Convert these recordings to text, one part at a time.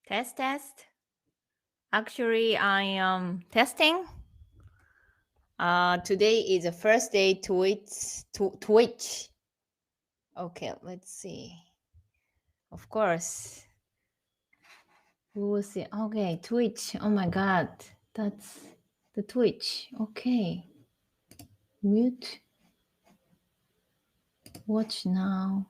Test. Actually, I am testing. Today is the first day Twitch. Okay, let's see. Of course, we will see. Okay, Twitch. Oh my God, that's the Twitch. Okay, mute. Watch now.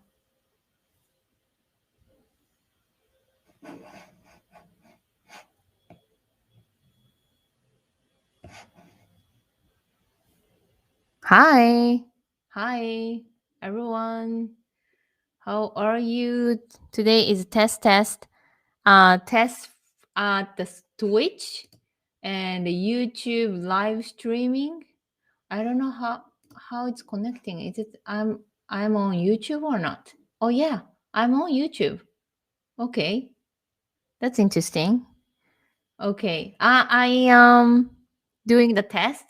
Hi, everyone. How are you? Today is test. Test at the Twitch and the YouTube live streaming. I don't know how it's connecting. Is it I'm on YouTube or not? Oh yeah, I'm on YouTube. Okay, that's interesting. Okay, I am doing the test.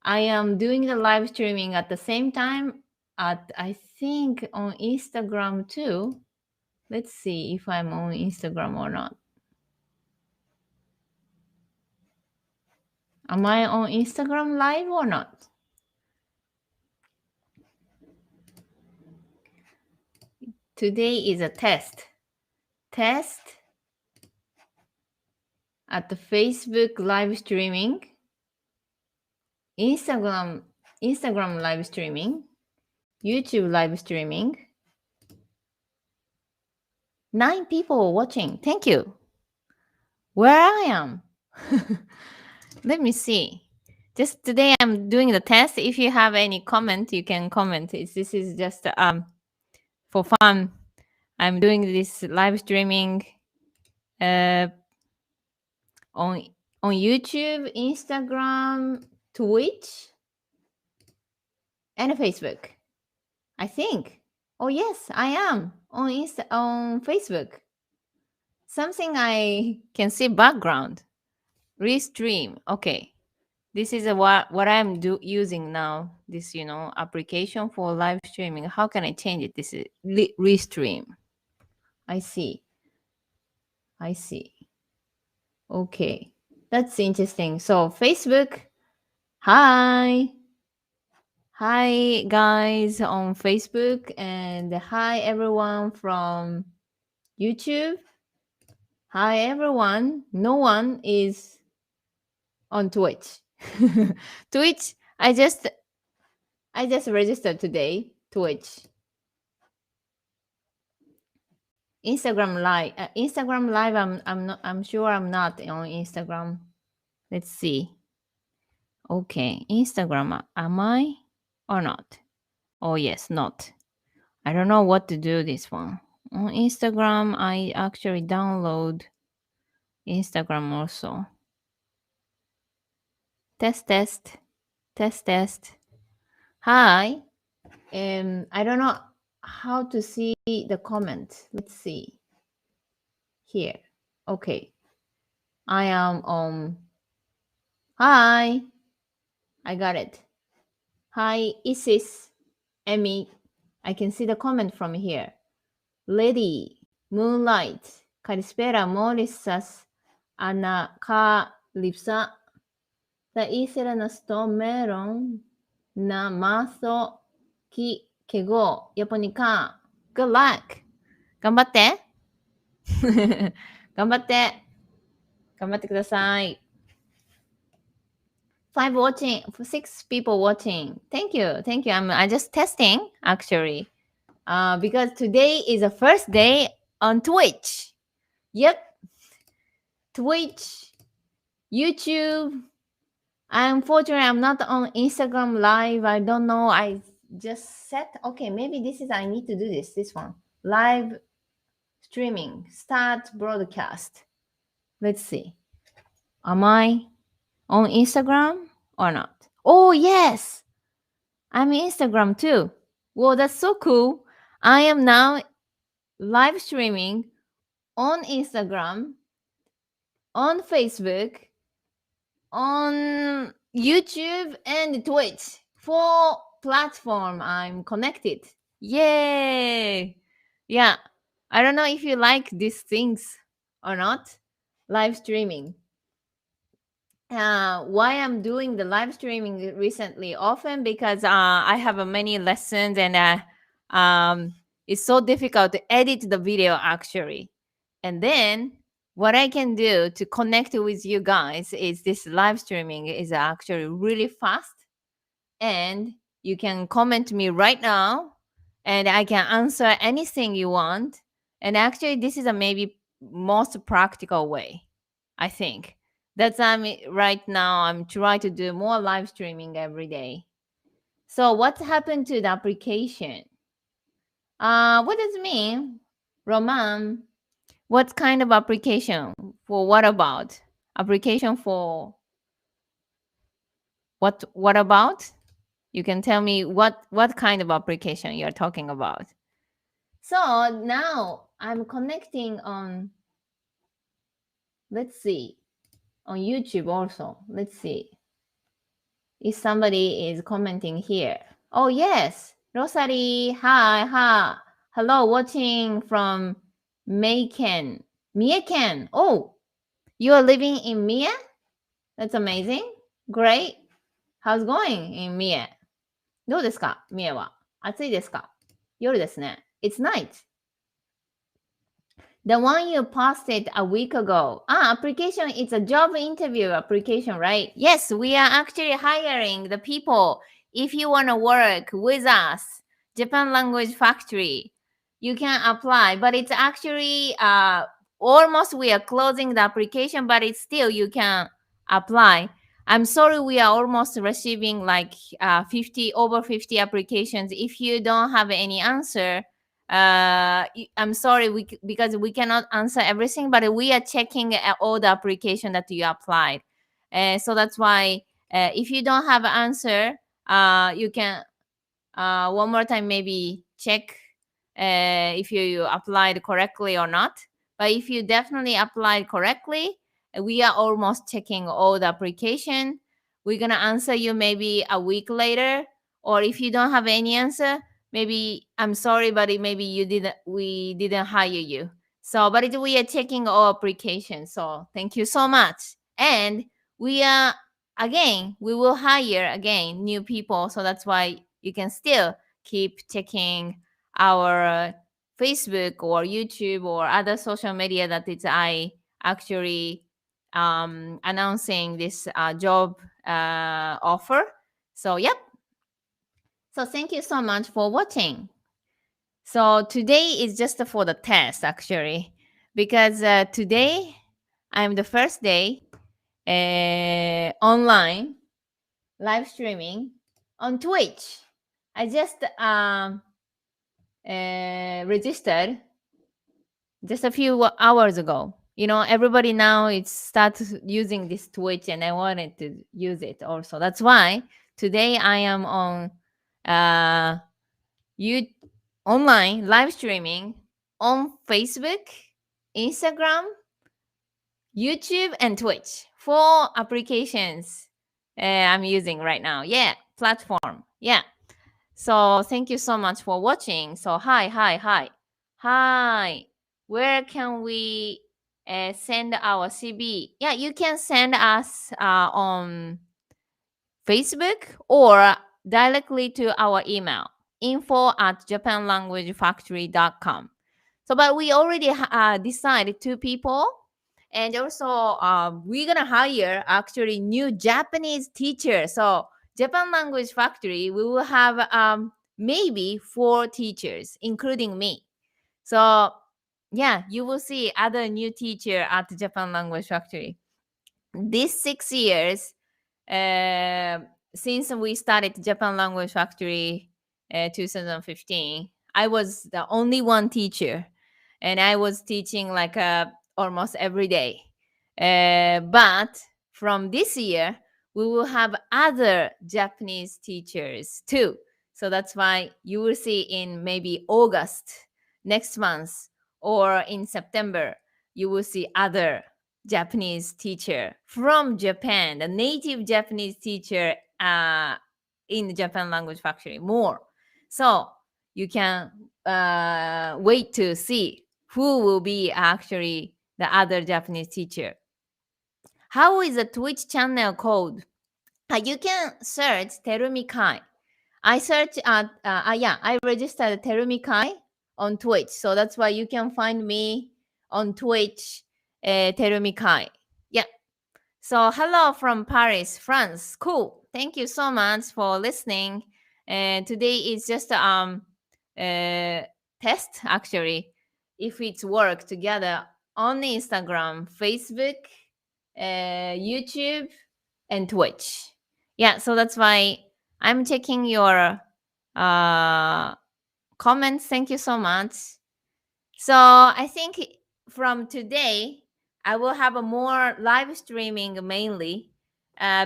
I am doing the live streaming at the same time at I think on Instagram too. Let's see if I'm on Instagram or not. Am I on Instagram live or not? Today is a test. Test at the Facebook live streaming, Instagram live streaming, YouTube live streaming. 9 people watching. Thank you. Where I am. Let me see. Just today I'm doing the test. If you have any comment, you can comment. This is just for fun. I'm doing this live streaming on YouTube, Instagram, Twitch, and Facebook. I think. Oh yes, I am on on Facebook. Something I can see background. Restream. Okay. This is what I'm using now. This application for live streaming. How can I change it? This is Restream. I see. Okay. That's interesting. So Facebook. Hi guys on Facebook, and hi everyone from YouTube. Hi everyone. No one is on Twitch. Twitch. I just registered today. Twitch. Instagram Live. Instagram Live. I'm sure I'm not on Instagram. Let's see. Okay, Instagram. Am I or not? Oh yes, not. I don't know what to do this one. On Instagram, I actually download Instagram also. Test. Hi. I don't know how to see the comment. Let's see. Here. Okay. I am on. Hi. I got it. Hi, Isis. Emmy. I can see the comment from here. Lady. Moonlight. Kalispera Morisas. Analipsa. The isla na sto meron na maso ki kego Japonica. Good luck. 頑張って。頑張って。頑張ってください。6 people watching. Thank you. I'm just testing actually. Because today is the first day on Twitch. Yep. Twitch, YouTube. Unfortunately, I'm not on Instagram Live. I don't know. I just set. Okay, maybe I need to do this one. Live streaming. Start broadcast. Let's see. Am I on Instagram or not? Oh, yes. I'm in Instagram too. Whoa, that's so cool. I am now live streaming on Instagram, on Facebook, on YouTube, and Twitch. 4 platform I'm connected. Yay! Yeah. I don't know if you like these things or not? Live streaming. Why I'm doing the live streaming recently often because I have many lessons and it's so difficult to edit the video actually. And then what I can do to connect with you guys is this live streaming is actually really fast, and you can comment me right now and I can answer anything you want. And actually this is a maybe most practical way, I think. That's right now I'm trying to do more live streaming every day. So what happened to the application? What does it mean? Roman, what kind of application? For what about? Application for what about? You can tell me what kind of application you're talking about. So now I'm connecting on, let's see, on YouTube also. Let's see if somebody is commenting here. Oh yes, Rosary, hi. Hello, watching from Meiken. Mie-ken. Oh, you are living in Mie? That's amazing. Great. How's going in Mie? どうですか三重は。暑いですか夜ですね。It's night. The one you posted a week ago. Application, it's a job interview application, right? Yes, we are actually hiring the people. If you want to work with us, Japan Language Factory, you can apply. But it's actually almost we are closing the application, but it's still you can apply. I'm sorry, we are almost receiving like 50 applications. If you don't have any answer, I'm sorry because we cannot answer everything, but we are checking all the application that you applied. So that's why if you don't have an answer, you can one more time maybe check if you applied correctly or not. But if you definitely applied correctly, we are almost checking all the application. We're gonna answer you maybe a week later, or if you don't have any answer, maybe I'm sorry, but maybe we didn't hire you. So, but we are checking all applications. So thank you so much. And we are again, we will hire again new people. So that's why you can still keep checking our Facebook or YouTube or other social media that it's I actually announcing this job offer. So yep. So thank you so much for watching. So today is just for the test actually, because today I'm the first day online live streaming on Twitch. I just registered just a few hours ago. You know, everybody now it's starts using this Twitch, and I wanted to use it also. That's why today I am on you online live streaming on Facebook, Instagram, YouTube, and Twitch. 4 applications I'm using right now. Yeah, platform. Yeah. So thank you so much for watching. So hi. Where can we send our CB? Yeah, you can send us on Facebook or directly to our email info@japanlanguagefactory.com. So, but we already decided 2 people, and also we're gonna hire actually new Japanese teacher. So, Japan Language Factory, we will have maybe 4 teachers, including me. So, yeah, you will see other new teacher at Japan Language Factory. These 6 years, uh, since we started Japan Language Factory 2015, I was the only one teacher, and I was teaching like almost every day. But from this year, we will have other Japanese teachers too. So that's why you will see in maybe August next month or in September, you will see other Japanese teacher from Japan, the native Japanese teacher in the Japan Language Factory more. So you can wait to see who will be actually the other Japanese teacher. How is the Twitch channel called? You can search Terumi Kai. I search yeah, I registered Terumi Kai on Twitch. So that's why you can find me on Twitch, Terumi Kai. Yeah. So hello from Paris, France. Cool. Thank you so much for listening. And today is just test actually. If it's work together on Instagram, Facebook, YouTube, and Twitch. Yeah, so that's why I'm checking your uh, comments. Thank you so much. So I think from today, I will have a more live streaming mainly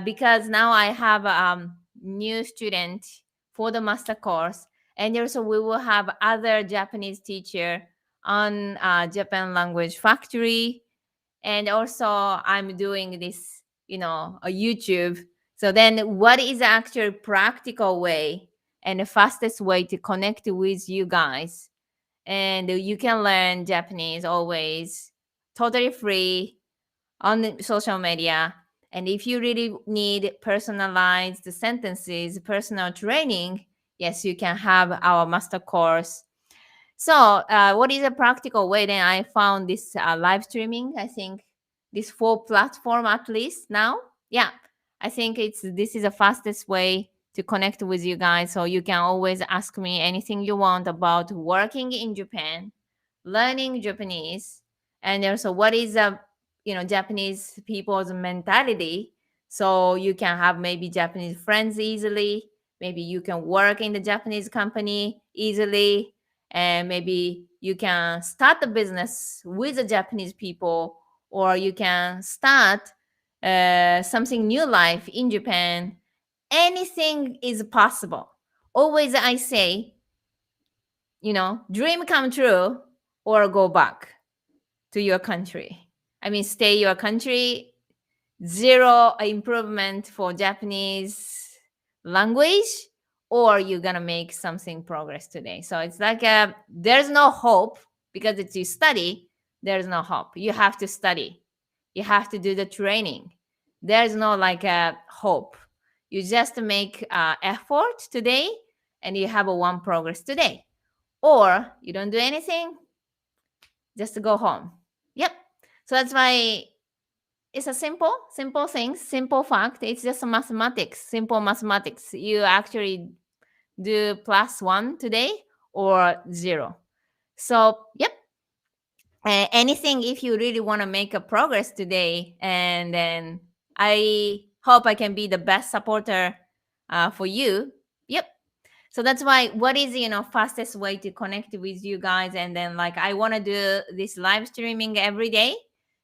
because now I have a new student for the master course. And also we will have other Japanese teacher on Japan Language Factory. And also I'm doing this, a YouTube. So then what is the actual practical way and the fastest way to connect with you guys? And you can learn Japanese always totally free on the social media. And if you really need personalized sentences, personal training, yes, you can have our master course. So, what is a practical way? Then I found this live streaming. I think this 4 platform at least now. Yeah, I think this is the fastest way to connect with you guys. So you can always ask me anything you want about working in Japan, learning Japanese, and also what is Japanese people's mentality. So you can have maybe Japanese friends easily. Maybe you can work in the Japanese company easily, and maybe you can start a business with the Japanese people, or you can start something new life in Japan. Anything is possible. Always I say, dream come true or go back to your country. I mean, stay your country, zero improvement for Japanese language, or you're gonna make something progress today. So it's like there's no hope because it's you study. There's no hope. You have to study. You have to do the training. There's no like a hope. You just make effort today, and you have a one progress today. Or you don't do anything, just to go home. Yep. So that's why it's a simple thing, simple fact. It's just mathematics, simple mathematics. You actually do +1 today or 0. So, yep. Anything if you really want to make a progress today, and then I hope I can be the best supporter for you. Yep. So that's why what is fastest way to connect with you guys, and then like I want to do this live streaming every day.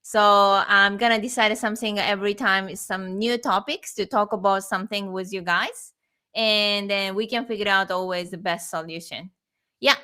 So I'm gonna decide something every time, some new topics to talk about something with you guys, and then we can figure out always the best solution. Yeah.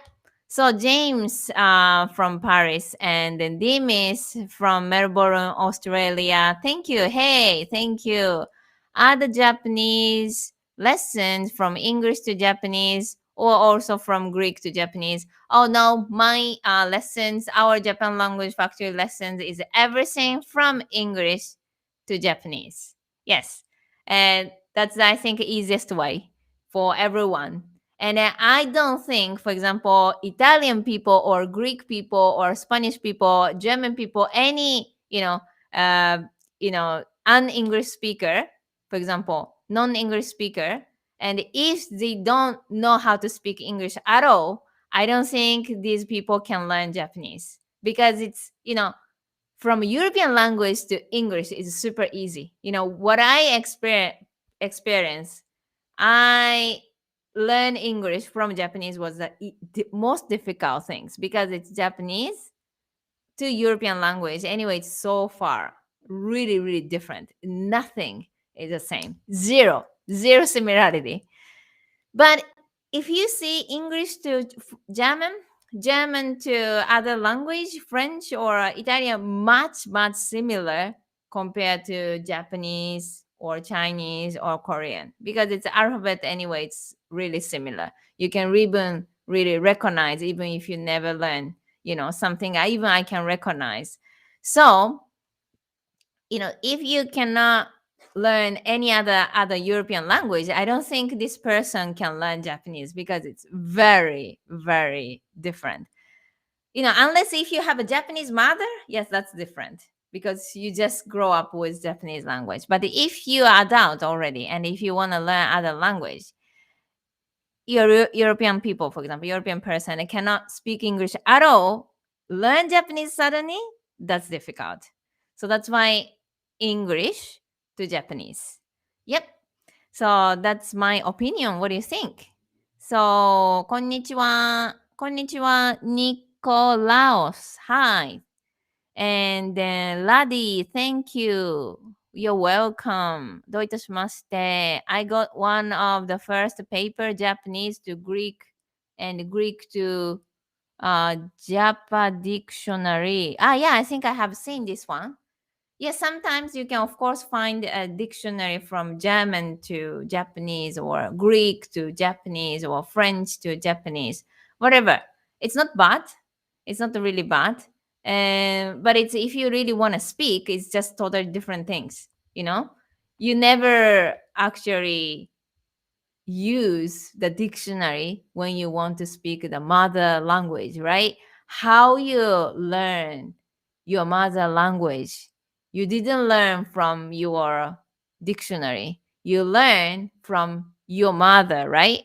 So James from Paris, and then Demis from Melbourne, Australia. Thank you. Hey, thank you. Other Japanese lessons from English to Japanese, or also from Greek to Japanese. Oh no, my lessons, our Japan Language Factory lessons is everything from English to Japanese. Yes. And that's, I think, easiest way for everyone. And I don't think, for example, Italian people or Greek people or Spanish people, German people, any, un-English speaker, for example, non-English speaker, and if they don't know how to speak English at all, I don't think these people can learn Japanese, because it's, from European language to English is super easy. What I experience, I learn English from Japanese was the most difficult things, because it's Japanese to European language. Anyway, it's so far really, really different. Nothing is the same. Zero similarity. But if you see English to German, German to other language, French or Italian, much similar compared to Japanese or Chinese or Korean, because it's alphabet anyway. It's really similar. You can even really recognize, even if you never learn, something. I can recognize. So, if you cannot learn any other European language, I don't think this person can learn Japanese because it's very, very different. Unless if you have a Japanese mother, yes, that's different because you just grow up with Japanese language. But if you are adult already and if you want to learn other language, European people, for example, European person cannot speak English at all, learn Japanese suddenly, that's difficult. So that's why English to Japanese. Yep. So that's my opinion. What do you think? So, こんにちは。こんにちは。Nicolaos. Hi. And then, Laddie, thank you. You're welcome. どういたしまして. I got one of the first paper Japanese to Greek and Greek to Japa dictionary. Yeah, I think I have seen this one. Yes, sometimes you can, of course, find a dictionary from German to Japanese or Greek to Japanese or French to Japanese, whatever. It's not bad. It's not really bad. But it's if you really want to speak, it's just totally different things. You know, you never actually use the dictionary when you want to speak the mother language, right? How you learn your mother language, you didn't learn from your dictionary. You learn from your mother, right?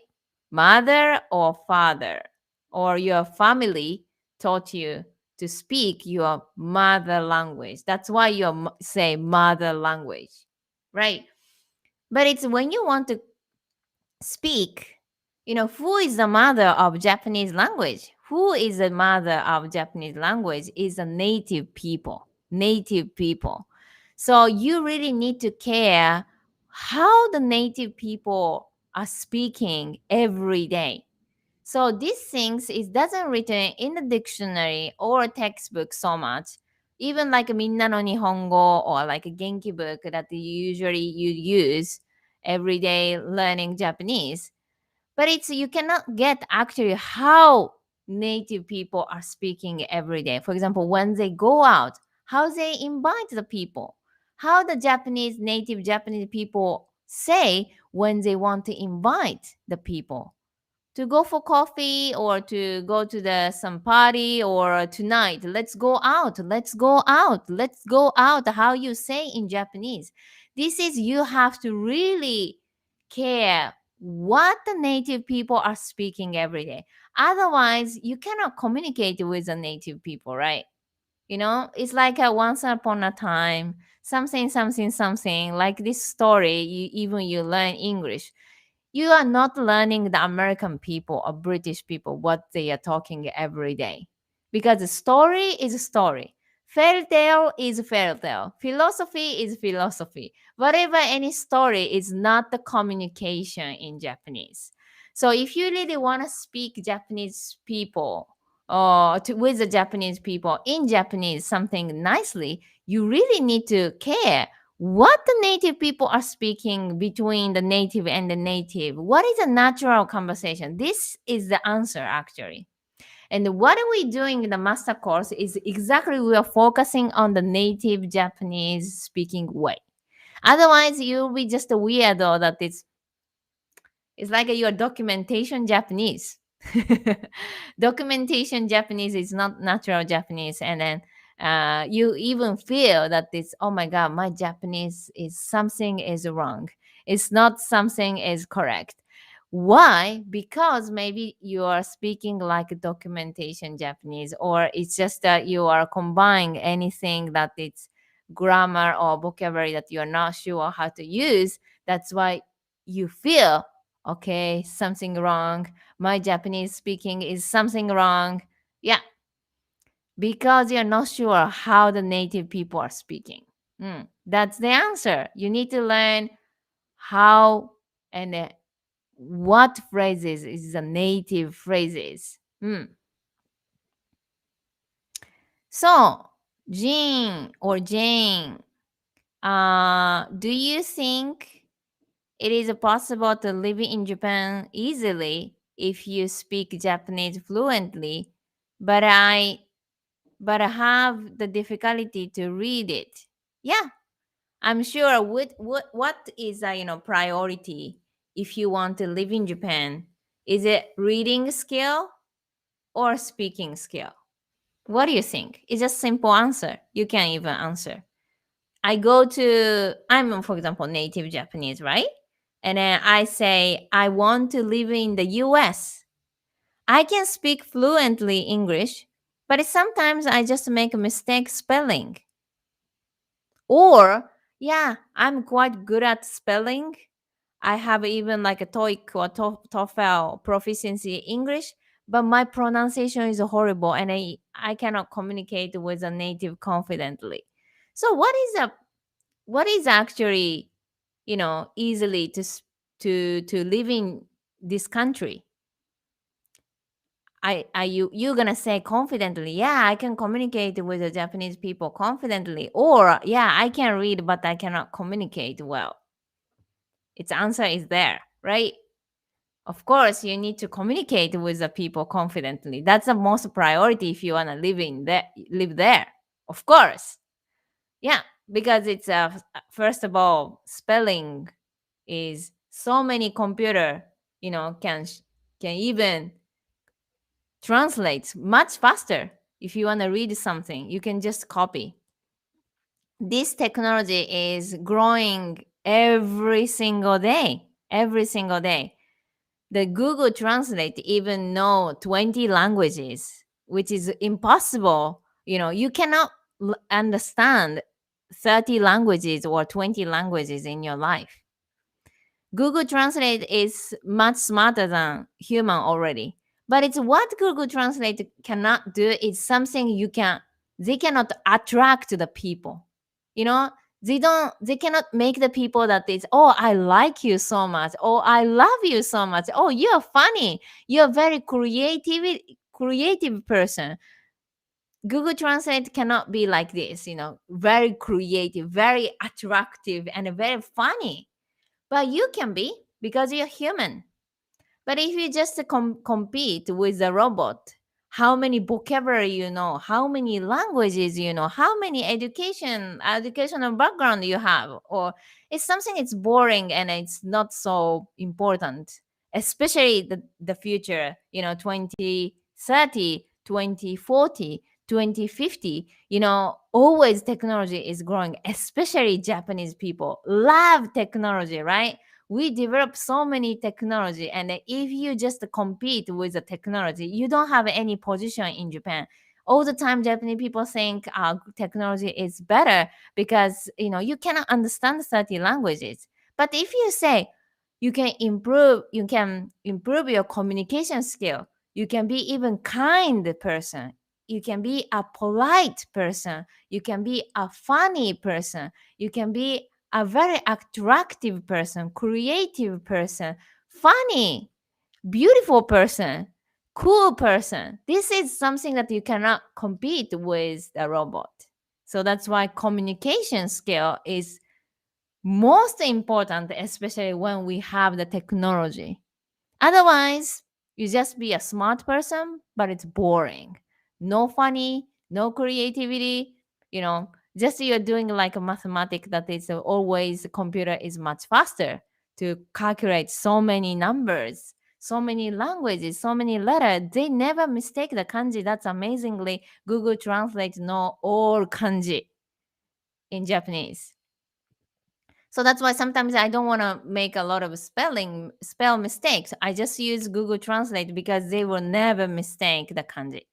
Mother or father or your family taught you to speak your mother language. That's why you say mother language, right? But it's when you want to speak, who is the mother of Japanese language? Who is the mother of Japanese language is the native people. Native people. So you really need to care how the native people are speaking every day. So these things is doesn't written in the dictionary or textbook so much. Even like Minna no Nihongo or like a Genki book that usually you use every day learning Japanese. But it's you cannot get actually how native people are speaking every day. For example, when they go out, how they invite the people, how the Japanese native Japanese people say when they want to invite the people to go for coffee or to go to the some party or tonight let's go out, how you say in Japanese. This is you have to really care what the native people are speaking every day, otherwise you cannot communicate with the native people, right? It's like a once upon a time something something something like this story. You learn English, you are not learning the American people or British people what they are talking every day. Because a story is a story. Fairy tale is fairy tale. Philosophy is philosophy. Whatever any story is not the communication in Japanese. So if you really want to speak Japanese people or with the Japanese people in Japanese something nicely, you really need to care what the native people are speaking between the native and the native. What is a natural conversation? This is the answer actually. And what are we doing in the master course is exactly we are focusing on the native Japanese speaking way. Otherwise, you'll be just a weirdo that it's like your documentation Japanese. Documentation Japanese is not natural Japanese, and then you even feel that it's oh my god, my Japanese is something is wrong. It's not something is correct. Why? Because maybe you are speaking like documentation Japanese, or it's just that you are combining anything that it's grammar or vocabulary that you are not sure how to use. That's why you feel okay, something wrong. My Japanese speaking is something wrong. Yeah, because you're not sure how the native people are speaking. That's the answer. You need to learn how and what phrases is the native phrases. So, Jean or Jane, do you think it is possible to live in Japan easily if you speak Japanese fluently, but but I have the difficulty to read it. Yeah, I'm sure what is a priority if you want to live in Japan? Is it reading skill or speaking skill? What do you think? It's a simple answer. You can even answer. I'm for example native Japanese, right? And then I say I want to live in the US. I can speak fluently English, but sometimes I just make a mistake spelling. Or, yeah, I'm quite good at spelling. I have even like a TOEIC or TOEFL proficiency in English, but my pronunciation is horrible and I cannot communicate with a native confidently. So what is actually, easily to live in this country? You gonna say confidently, yeah, I can communicate with the Japanese people confidently, or yeah, I can read but I cannot communicate well. Its answer is there, right? Of course, you need to communicate with the people confidently. That's the most priority if you wanna live there. Of course, yeah, because it's first of all, spelling is so many computer, can even translate much faster. If you want to read something, you can just copy. This technology is growing every single day. Every single day. The Google Translate even know 20 languages, which is impossible. You cannot understand 30 languages or 20 languages in your life. Google Translate is much smarter than human already. But it's what Google Translate cannot do is something they cannot attract the people. You know, they cannot make the people that it's, oh, I like you so much. Oh, I love you so much. Oh, you're funny. You're a very creative person. Google Translate cannot be like this, very creative, very attractive, and very funny, but you can be because you're human. But if you just compete with a robot, how many vocabulary you know, how many languages you know, how many educational background you have, or it's something it's boring and it's not so important, especially the future, 2030, 2040, 2050. Always technology is growing, especially Japanese people love technology, right? We develop so many technology, and if you just compete with the technology, you don't have any position in Japan. All the time Japanese people think technology is better because you cannot understand 30 languages. But if you say you can improve your communication skill, you can be even kind person, you can be a polite person, you can be a funny person, you can be a very attractive person, creative person, funny, beautiful person, cool person. This is something that you cannot compete with a robot. So that's why communication skill is most important, especially when we have the technology. Otherwise, you just be a smart person, but it's boring. No funny, no creativity, you know, just you're doing like a mathematic that is always the computer is much faster to calculate so many numbers, so many languages, so many letters. They never mistake the kanji. That's amazingly Google Translate know all kanji in Japanese. So that's why sometimes I don't want to make a lot of spell mistakes. I just use Google Translate because they will never mistake the kanji.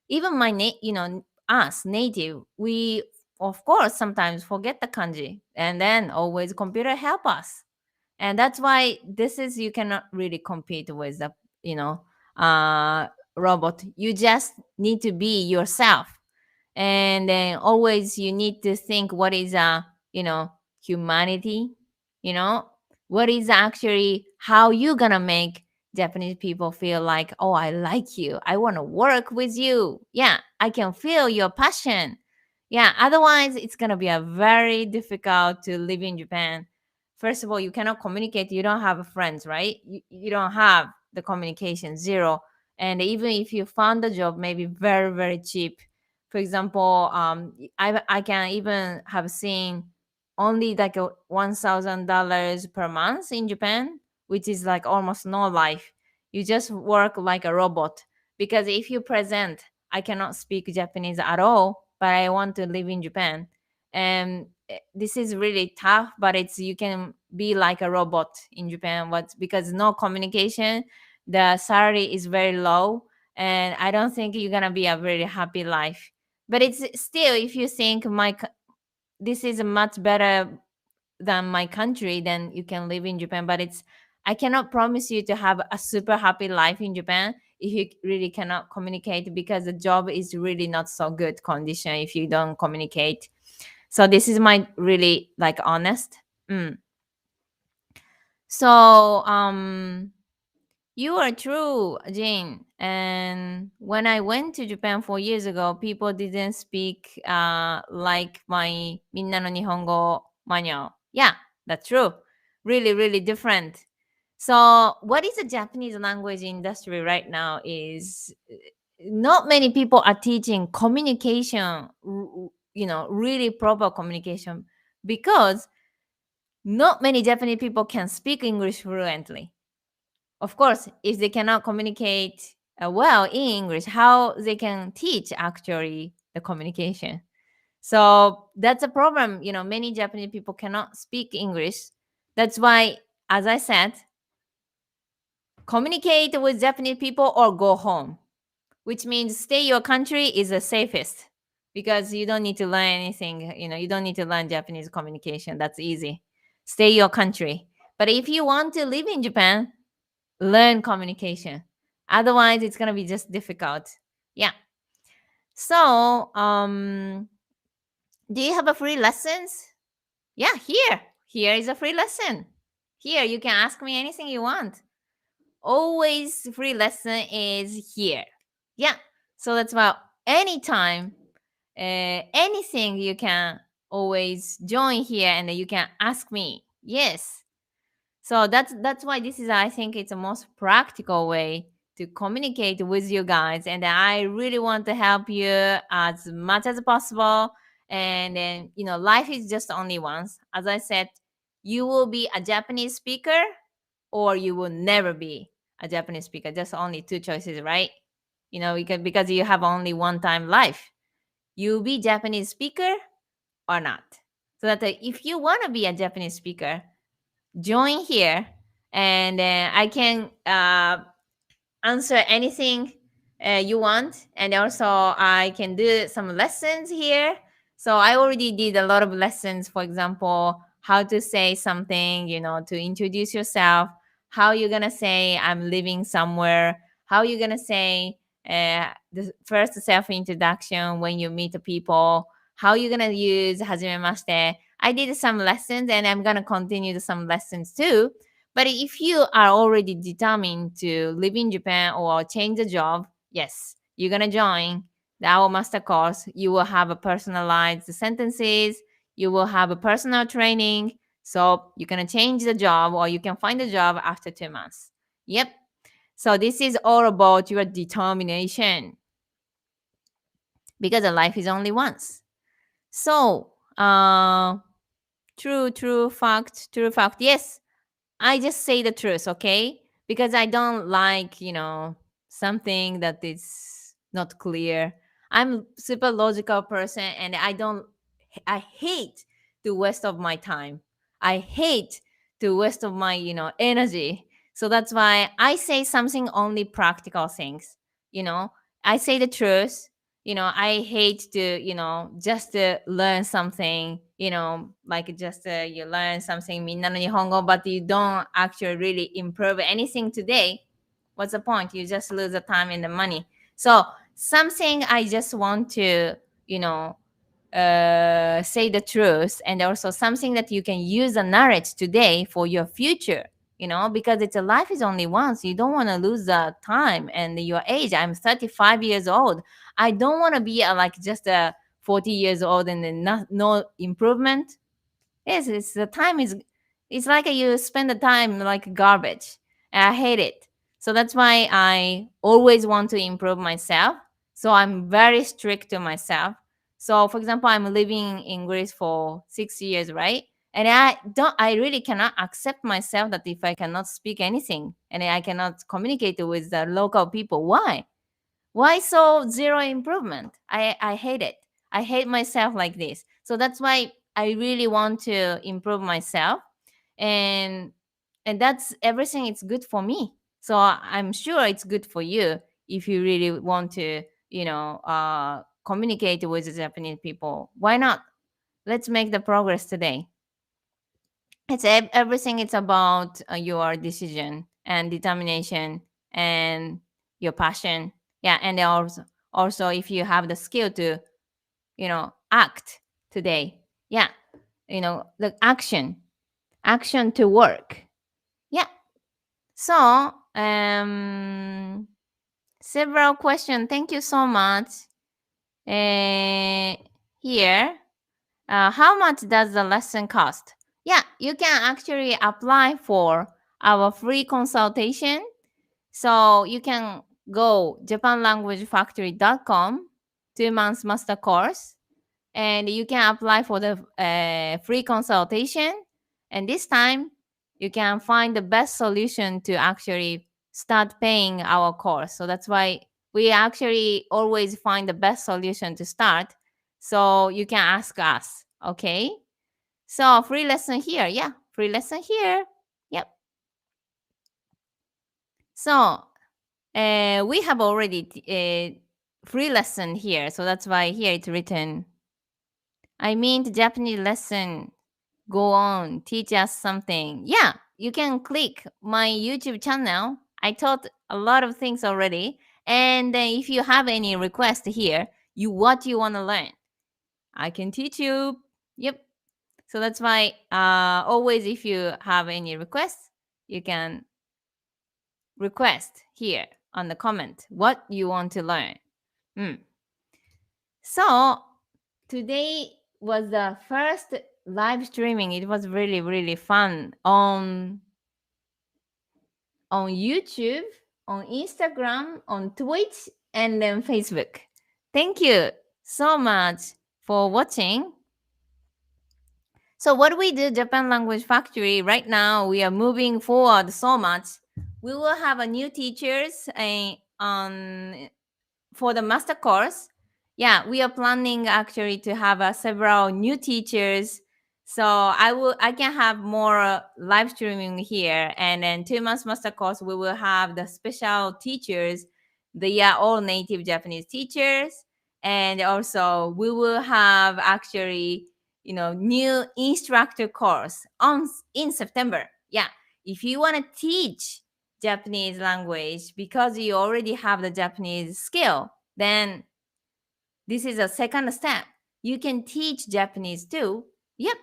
Even us native, we of course sometimes forget the kanji, and then always computer help us. And that's why this is you cannot really compete with the you know uh robot. You just need to be yourself, and then always you need to think what is humanity, you know what is actually how you gonna make Japanese people feel like, oh, I like you, I want to work with you, yeah, I can feel your passion. Yeah, otherwise it's gonna be a very difficult to live in Japan. First of all, you cannot communicate, you don't have friends, right? You don't have the communication, zero. And even if you found a job, maybe very very cheap, For example, I can even have seen only like $1,000 per month in Japan, which is like almost no life. You just work like a robot. Because if you present, I cannot speak Japanese at all, but I want to live in Japan. And this is really tough, but it's you can be like a robot in Japan. But because no communication, the salary is very low, and I don't think you're gonna be a very happy life. But it's still, if you think this is much better than my country, then you can live in Japan. But it's, I cannot promise you to have a super happy life in Japan if you really cannot communicate, because the job is really not so good condition if you don't communicate. So this is my really like honest. Mm. So you are true, Jane. And when I went to Japan 4 years ago, people didn't speak like my Minna no Nihongo manual. Yeah, that's true. Really, really different. So, what is the Japanese language industry right now is not many people are teaching communication, really proper communication, because not many Japanese people can speak English fluently. Of course, if they cannot communicate well in English, how they can teach actually the communication? So that's a problem. Many Japanese people cannot speak English. That's why, as I said, communicate with Japanese people or go home, which means stay your country is the safest, because you don't need to learn anything. You don't need to learn Japanese communication. That's easy. Stay your country. But if you want to live in Japan, learn communication. Otherwise, it's gonna be just difficult. Yeah. So, do you have a free lessons? Yeah, here. Here is a free lesson. Here, you can ask me anything you want. Always free lesson is here. Yeah. So that's why anytime, anything you can always join here and you can ask me. Yes. So that's why this is, I think it's the most practical way to communicate with you guys, and I really want to help you as much as possible. And then life is just only once. As I said, you will be a Japanese speaker or you will never be a Japanese speaker. Just only two choices, right? Because you have only one time life. You be Japanese speaker or not. So that if you want to be a Japanese speaker, join here, and I can answer anything you want, and also I can do some lessons here. So I already did a lot of lessons, for example, how to say something, to introduce yourself, how you're gonna say I'm living somewhere, how you're gonna say the first self introduction when you meet the people, how you're gonna use hajimemashite. I did some lessons, and I'm gonna continue some lessons too. But if you are already determined to live in Japan or change the job, yes, you're gonna join our master course. You will have a personalized sentences. You will have a personal training. So you can change the job or you can find a job after 2 months. Yep. So this is all about your determination, because a life is only once. So, true fact, true fact. Yes, I just say the truth, okay? Because I don't like, something that is not clear. I'm super logical person, and I hate to waste of my time. I hate to waste of my, energy. So that's why I say something only practical things, you know. I say the truth. I hate to, just to learn something, like just you learn something, minna no nihongo, but you don't actually really improve anything today. What's the point? You just lose the time and the money. So something I just want to, you know, say the truth, and also something that you can use the knowledge today for your future, because it's a life is only once. You don't want to lose the time and your age. I'm 35 years old. I don't want to be like just a 40 years old and then no improvement. Yes, it's the time is, it's like you spend the time like garbage. And I hate it. So that's why I always want to improve myself. So I'm very strict to myself. So for example, I'm living in Greece for 6 years, right? And I really cannot accept myself that if I cannot speak anything and I cannot communicate with the local people, why? Why so zero improvement? I hate it. I hate myself like this. So that's why I really want to improve myself, and that's everything. It's good for me. So I'm sure it's good for you if you really want to, communicate with the Japanese people. Why not? Let's make the progress today. Everything. It's about your decision and determination and your passion. Yeah, and then also if you have the skill to act today. Yeah, the action to work. Yeah. So several questions. Thank you so much. uh, Here, how much does the lesson cost? Yeah, you can actually apply for our free consultation. So you can go japanlanguagefactory.com, 2 months master course, and you can apply for the free consultation. And this time, you can find the best solution to actually start paying our course. So that's why we actually always find the best solution to start. So you can ask us, okay? So free lesson here, yeah, free lesson here. Yep. So we have already free lesson here, so that's why here it's written. I mean, the Japanese lesson. Go on, teach us something. Yeah, you can click my YouTube channel. I taught a lot of things already, and if you have any request here, what you want to learn, I can teach you. Yep. So that's why always if you have any requests, you can request here on the comment what you want to learn. Mm. So today was the first live streaming. It was really really fun on YouTube, on Instagram, on Twitch, and then Facebook. Thank you so much for watching. So what we do, Japan Language Factory, right now we are moving forward so much. We will have a new teachers on for the master course. Yeah, we are planning actually to have several new teachers. So I can have more live streaming here, and then 2 months master course we will have the special teachers. They are all native Japanese teachers, and also we will have actually new instructor course on in September. Yeah, if you want to teach Japanese language because you already have the Japanese skill, then this is a second step. You can teach Japanese too. Yep.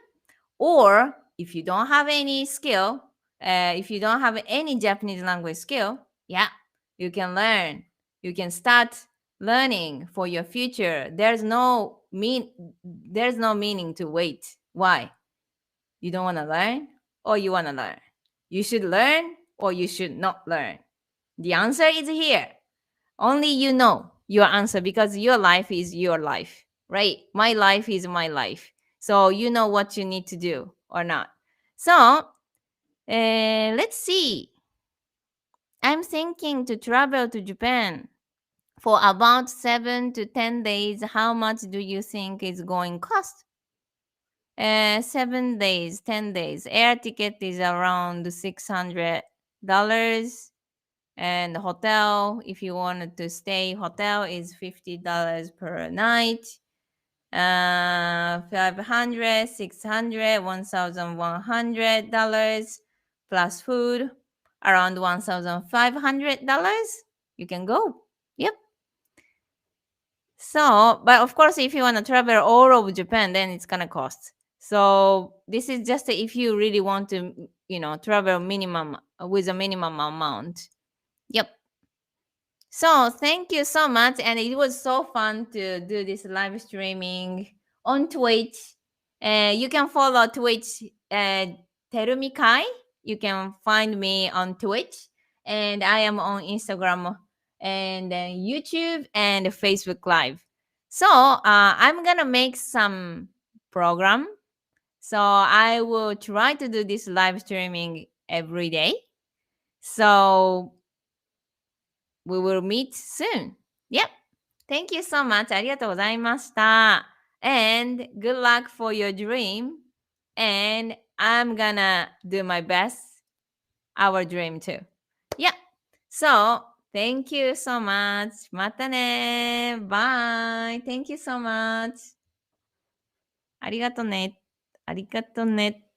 Or if you don't have any skill, if you don't have any Japanese language skill, yeah, you can learn. You can start learning for your future. There's no meaning to wait. Why? You don't want to learn or you want to learn? You should learn or you should not learn. The answer is here. Only you know your answer because your life is your life, right? My life is my life. So you know what you need to do or not. So let's see. I'm thinking to travel to Japan for about 7 to 10 days. How much do you think is going cost? 7 days, 10 days. Air ticket is around $600, and the hotel, if you wanted to stay, hotel is $50 per night. 500, 600, $1,100 plus food, around $1,500. You can go. Yep. So, but of course, if you want to travel all over Japan, then it's gonna cost. So this is just if you really want to, travel minimum with a minimum amount. Yep. So thank you so much, and it was so fun to do this live streaming on Twitch. You can follow Twitch, Terumi Kai. You can find me on Twitch, and I am on Instagram and then YouTube and Facebook Live. So I'm gonna make some program. So I will try to do this live streaming every day. So we will meet soon. Yep. Thank you so much. ありがとうございました。And good luck for your dream. And I'm gonna do my best, our dream too. Yeah. So, thank you so much. またね。Bye. Thank you so much. ありがとね。ありがとね。